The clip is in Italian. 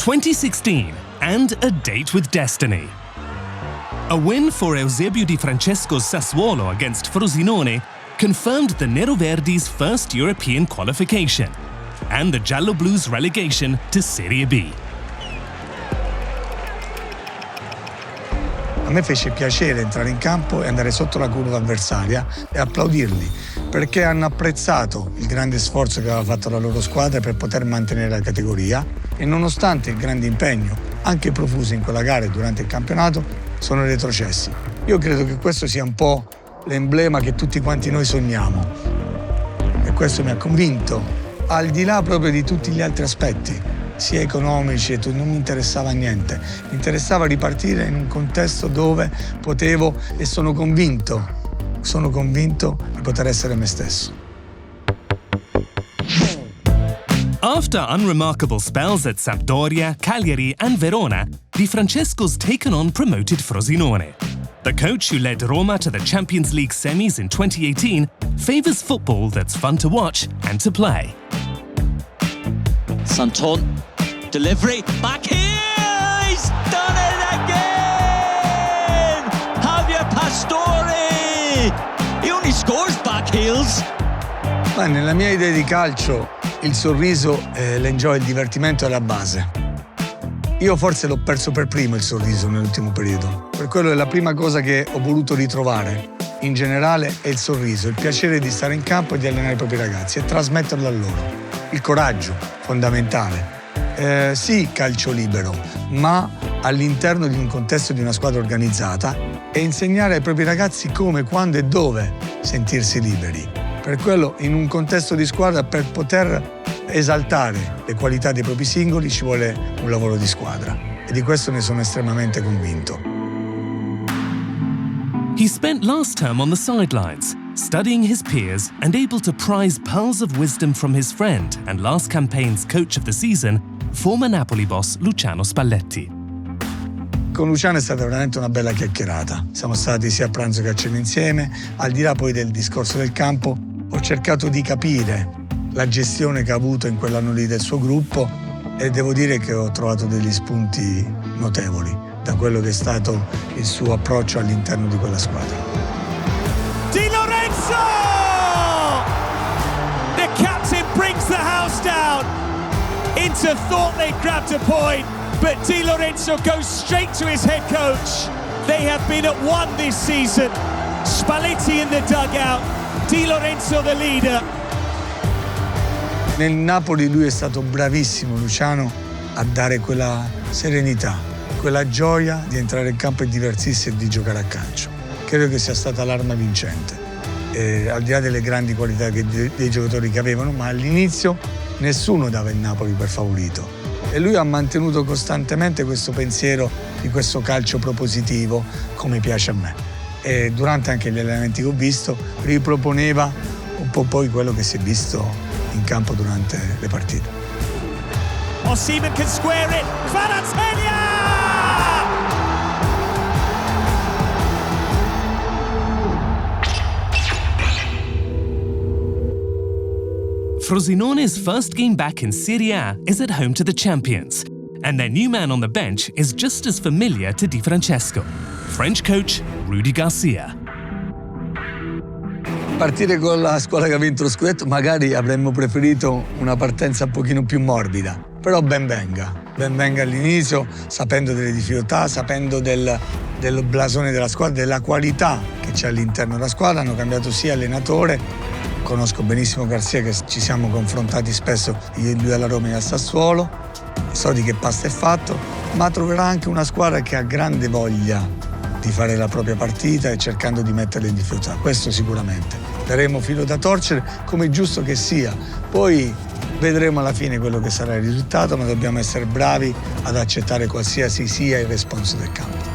2016 and a date with destiny. A win for Eusebio Di Francesco's Sassuolo against Frosinone confirmed the Neroverdi's first European qualification and the Gialloblu's relegation to Serie B. A me fece piacere entrare in campo e andare sotto la curva avversaria e applaudirli, perché hanno apprezzato il grande sforzo che aveva fatto la loro squadra per poter mantenere la categoria e nonostante il grande impegno, anche profuso in quella gara e durante il campionato, sono retrocessi. Io credo che questo sia un po' l'emblema che tutti quanti noi sogniamo e questo mi ha convinto, al di là proprio di tutti gli altri aspetti, sia economici, non mi interessava niente, mi interessava ripartire in un contesto dove potevo e sono convinto di poter essere me stesso. After unremarkable spells at Sampdoria, Cagliari and Verona, Di Francesco's taken on promoted Frosinone. The coach who led Roma to the Champions League semis in 2018 favours football that's fun to watch and to play. Santon, delivery, back here! He's done it again! Javier Pastore! He only scores back heels. Ma nella mia idea di calcio il sorriso, l'enjoy, il divertimento è la base. Io forse l'ho perso per primo il sorriso nell'ultimo periodo. Per quello è la prima cosa che ho voluto ritrovare. In generale è il sorriso, il piacere di stare in campo e di allenare i propri ragazzi e trasmetterlo a loro. Il coraggio, fondamentale. Sì, calcio libero, ma all'interno di un contesto di una squadra organizzata e insegnare ai propri ragazzi come, quando e dove sentirsi liberi. Per quello, in un contesto di squadra, per poter esaltare le qualità dei propri singoli ci vuole un lavoro di squadra e di questo ne sono estremamente convinto. He spent last term on the sidelines, studying his peers and able to prize pearls of wisdom from his friend and last campaign's coach of the season, former Napoli boss Luciano Spalletti. Con Luciano è stata veramente una bella chiacchierata. Siamo stati sia a pranzo che a cena insieme. Al di là poi del discorso del campo, ho cercato di capire la gestione che ha avuto in quell'anno lì del suo gruppo e devo dire che ho trovato degli spunti notevoli da quello che è stato il suo approccio all'interno di quella squadra. Di Lorenzo! The captain brings the house down. Inter thought they grabbed a point, but Di Lorenzo goes straight to his head coach. They have been at one this season. Spalletti in the dugout, Di Lorenzo the leader. Nel Napoli lui è stato bravissimo, Luciano, a dare quella serenità, quella gioia di entrare in campo e divertirsi e di giocare a calcio. Credo che sia stata l'arma vincente, al di là delle grandi qualità dei giocatori che avevano, ma all'inizio nessuno dava il Napoli per favorito. E lui ha mantenuto costantemente questo pensiero di questo calcio propositivo, come piace a me. E durante anche gli allenamenti che ho visto, riproponeva un po' poi quello che si è visto in campo durante le partite. Osimhen can square it. Kvaratskhelia! Frosinone's first game back in Serie A is at home to the champions, and their new man on the bench is just as familiar to Di Francesco, French coach Rudy Garcia. Partire con la squadra che ha vinto lo scudetto, magari avremmo preferito una partenza un pochino più morbida, però ben venga all'inizio, sapendo delle difficoltà, sapendo del blasone della squadra, della qualità che c'è all'interno della squadra. Hanno cambiato sia allenatore, conosco benissimo Garcia, che ci siamo confrontati spesso, lui alla Roma e al Sassuolo, so di che pasta è fatto, ma troverà anche una squadra che ha grande voglia di fare la propria partita e cercando di metterle in difficoltà, questo sicuramente. Daremo filo da torcere, come è giusto che sia. Poi vedremo alla fine quello che sarà il risultato, ma dobbiamo essere bravi ad accettare qualsiasi sia il responso del campo.